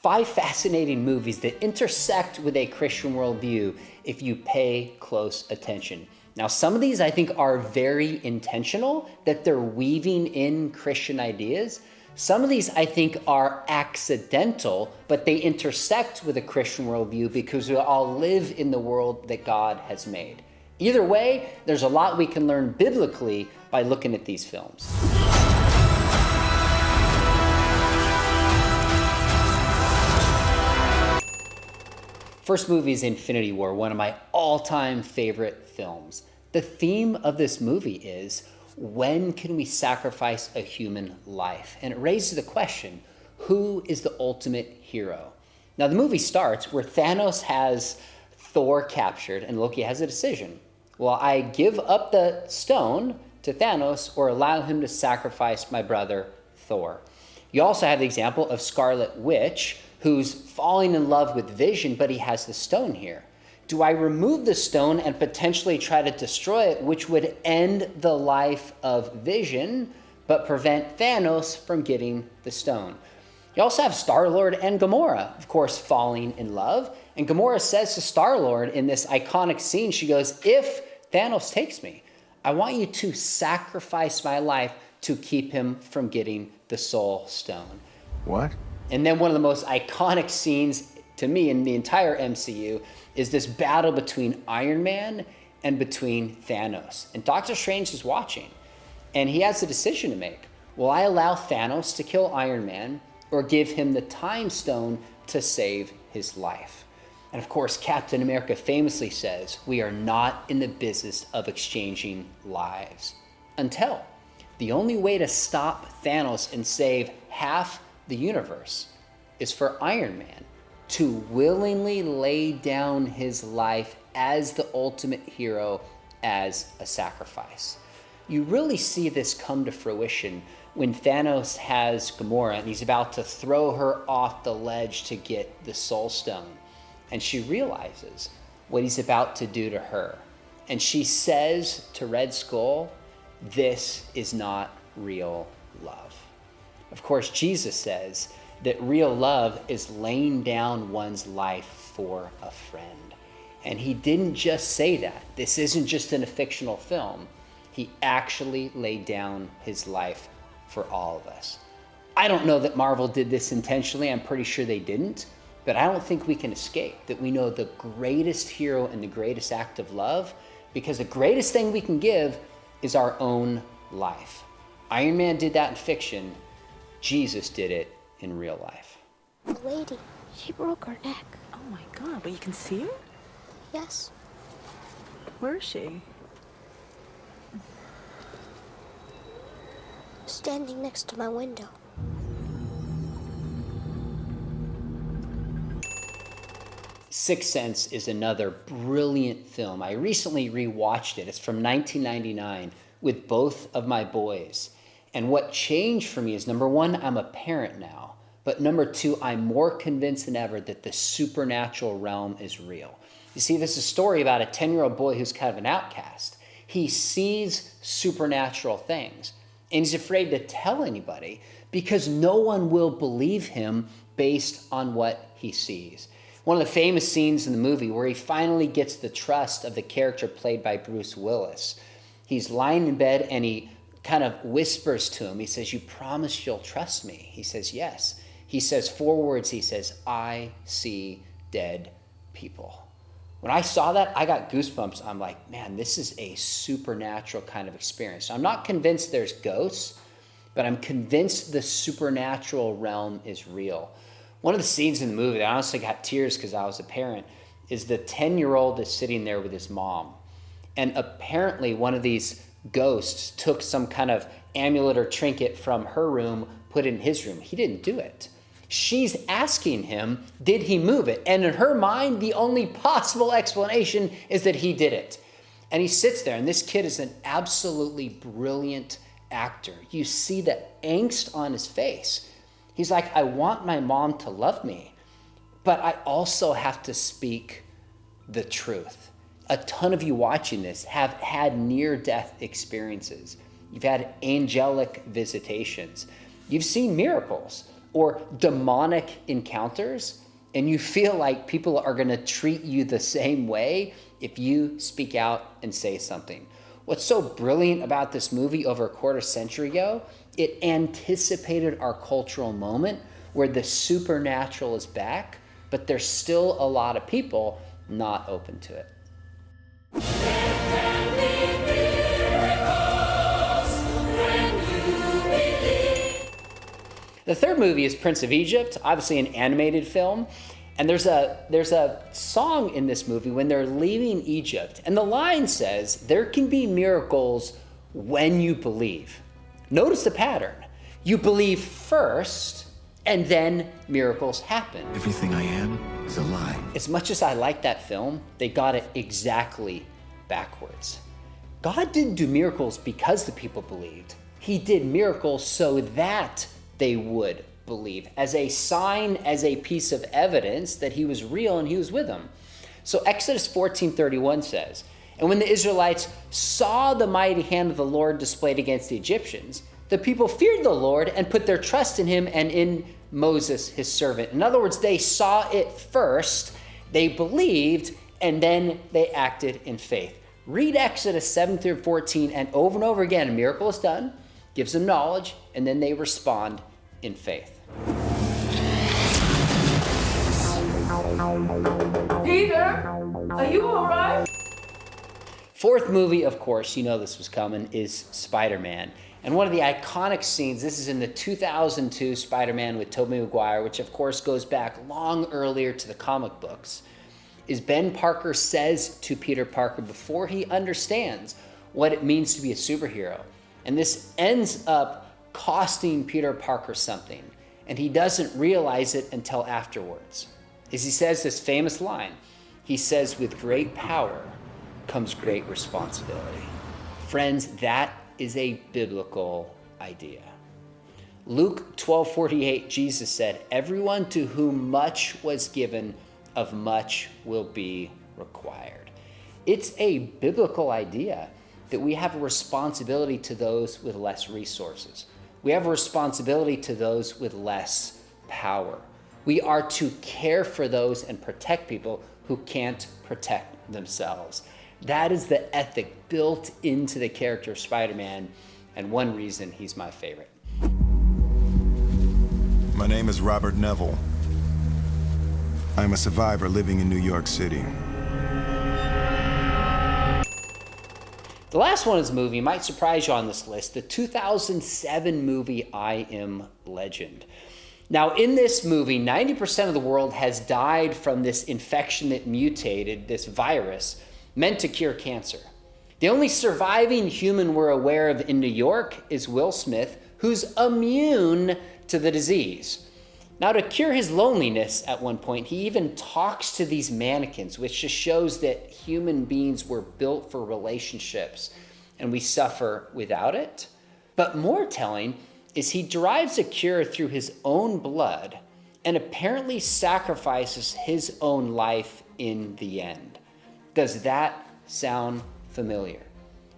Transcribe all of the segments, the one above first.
5 fascinating movies that intersect with a Christian worldview if you pay close attention. Now, some of these I think are very intentional, that they're weaving in Christian ideas. Some of these I think are accidental, but they intersect with a Christian worldview because we all live in the world that God has made. Either way, there's a lot we can learn biblically by looking at these films. First movie is Infinity War, one of my all-time favorite films. The theme of this movie is, when can we sacrifice a human life? And it raises the question, who is the ultimate hero? Now the movie starts where Thanos has Thor captured and Loki has a decision. Will I give up the stone to Thanos or allow him to sacrifice my brother Thor? You also have the example of Scarlet Witch, who's falling in love with Vision, but he has the stone here. Do I remove the stone and potentially try to destroy it, which would end the life of Vision, but prevent Thanos from getting the stone? You also have Star-Lord and Gamora, of course, falling in love. And Gamora says to Star-Lord in this iconic scene, she goes, if Thanos takes me, I want you to sacrifice my life to keep him from getting the Soul Stone. What? And then one of the most iconic scenes to me in the entire MCU is this battle between Iron Man and between Thanos. And Doctor Strange is watching, and he has a decision to make. Will I allow Thanos to kill Iron Man or give him the Time Stone to save his life? And of course, Captain America famously says, we are not in the business of exchanging lives. Until the only way to stop Thanos and save half the universe is for Iron Man to willingly lay down his life as the ultimate hero, as a sacrifice. You really see this come to fruition when Thanos has Gamora and he's about to throw her off the ledge to get the Soul Stone. And she realizes what he's about to do to her. And she says to Red Skull, this is not real love. Of course, Jesus says that real love is laying down one's life for a friend. And he didn't just say that. This isn't just in a fictional film. He actually laid down his life for all of us. I don't know that Marvel did this intentionally. I'm pretty sure they didn't. But I don't think we can escape that we know the greatest hero and the greatest act of love, because the greatest thing we can give is our own life. Iron Man did that in fiction. Jesus did it in real life. The lady, she broke her neck. Oh my God, but you can see her? Yes. Where is she? Standing next to my window. Sixth Sense is another brilliant film. I recently rewatched it. It's from 1999 with both of my boys. And what changed for me is, number one, I'm a parent now. But number two, I'm more convinced than ever that the supernatural realm is real. You see, this is a story about a 10-year-old boy who's kind of an outcast. He sees supernatural things, and he's afraid to tell anybody because no one will believe him based on what he sees. One of the famous scenes in the movie where he finally gets the trust of the character played by Bruce Willis. He's lying in bed and he kind of whispers to him. He says, you promise you'll trust me? He says, yes. He says 4 words. He says, I see dead people. When I saw that, I got goosebumps. I'm like, man, this is a supernatural kind of experience. So I'm not convinced there's ghosts, but I'm convinced the supernatural realm is real. One of the scenes in the movie that I honestly got tears because I was a parent is the 10-year-old is sitting there with his mom. And apparently one of these ghosts took some kind of amulet or trinket from her room, put it in his room. He didn't do it. She's asking him, did he move it? And in her mind, the only possible explanation is that he did it. And he sits there, and this kid is an absolutely brilliant actor. You see the angst on his face. He's like, I want my mom to love me, but I also have to speak the truth. A ton of you watching this have had near-death experiences. You've had angelic visitations. You've seen miracles. or demonic encounters, and you feel like people are going to treat you the same way if you speak out and say something. What's so brilliant about this movie over a quarter century ago, it anticipated our cultural moment where the supernatural is back, but there's still a lot of people not open to it. The third movie is Prince of Egypt, obviously an animated film. And there's a song in this movie when they're leaving Egypt, and the line says, there can be miracles when you believe. Notice the pattern. You believe first, and then miracles happen. Everything I am is a lie. As much as I like that film, they got it exactly backwards. God didn't do miracles because the people believed. He did miracles so that they would believe, as a sign, as a piece of evidence that he was real and he was with them. So Exodus 14:31 says, and when the Israelites saw the mighty hand of the Lord displayed against the Egyptians, the people feared the Lord and put their trust in him and in Moses, his servant. In other words, they saw it first, they believed, and then they acted in faith. Read Exodus 7-14, and over again, a miracle is done, gives them knowledge, and then they respond in faith. Peter, are you all right? Fourth movie, of course, you know this was coming, is Spider-Man. And one of the iconic scenes, this is in the 2002 Spider-Man with Tobey Maguire, which of course goes back long earlier to the comic books, is Ben Parker says to Peter Parker before he understands what it means to be a superhero. And this ends up costing Peter Parker something, and he doesn't realize it until afterwards. As he says this famous line, he says, with great power comes great responsibility. Friends, that is a biblical idea. Luke 12:48, Jesus said, everyone to whom much was given, of much will be required. It's a biblical idea that we have a responsibility to those with less resources. We have a responsibility to those with less power. We are to care for those and protect people who can't protect themselves. That is the ethic built into the character of Spider-Man, and one reason he's my favorite. My name is Robert Neville. I'm a survivor living in New York City. The last one is a movie, might surprise you on this list, the 2007 movie I Am Legend. Now in this movie, 90% of the world has died from this infection that mutated, this virus, meant to cure cancer. The only surviving human we're aware of in New York is Will Smith, who's immune to the disease. Now, to cure his loneliness at one point, he even talks to these mannequins, which just shows that human beings were built for relationships and we suffer without it. But more telling is he derives a cure through his own blood and apparently sacrifices his own life in the end. Does that sound familiar?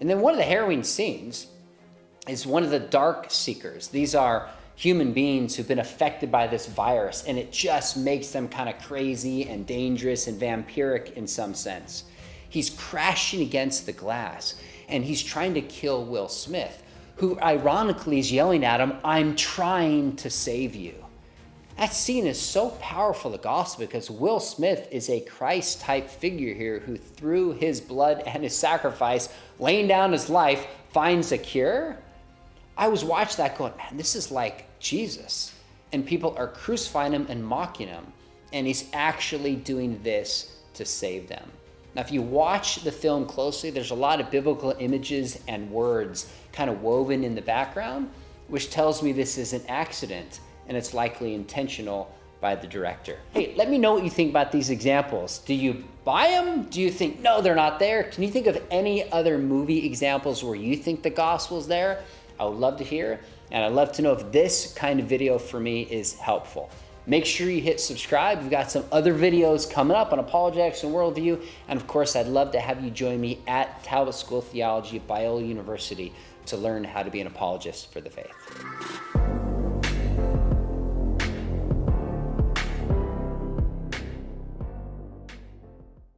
And then one of the harrowing scenes is one of the Dark Seekers. These are human beings who've been affected by this virus, and it just makes them kind of crazy and dangerous and vampiric in some sense. He's crashing against the glass, and he's trying to kill Will Smith, who ironically is yelling at him, "I'm trying to save you." That scene is so powerful, the gospel, because Will Smith is a Christ-type figure here who, through his blood and his sacrifice, laying down his life, finds a cure. I was watching that going, man, this is like Jesus. And people are crucifying him and mocking him. And he's actually doing this to save them. Now, if you watch the film closely, there's a lot of biblical images and words kind of woven in the background, which tells me this is an accident and it's likely intentional by the director. Hey, let me know what you think about these examples. Do you buy them? Do you think, no, they're not there? Can you think of any other movie examples where you think the gospel's there? I would love to hear, and I'd love to know if this kind of video for me is helpful. Make sure you hit subscribe. We've got some other videos coming up on apologetics and worldview, and of course, I'd love to have you join me at Talbot School of Theology at Biola University to learn how to be an apologist for the faith.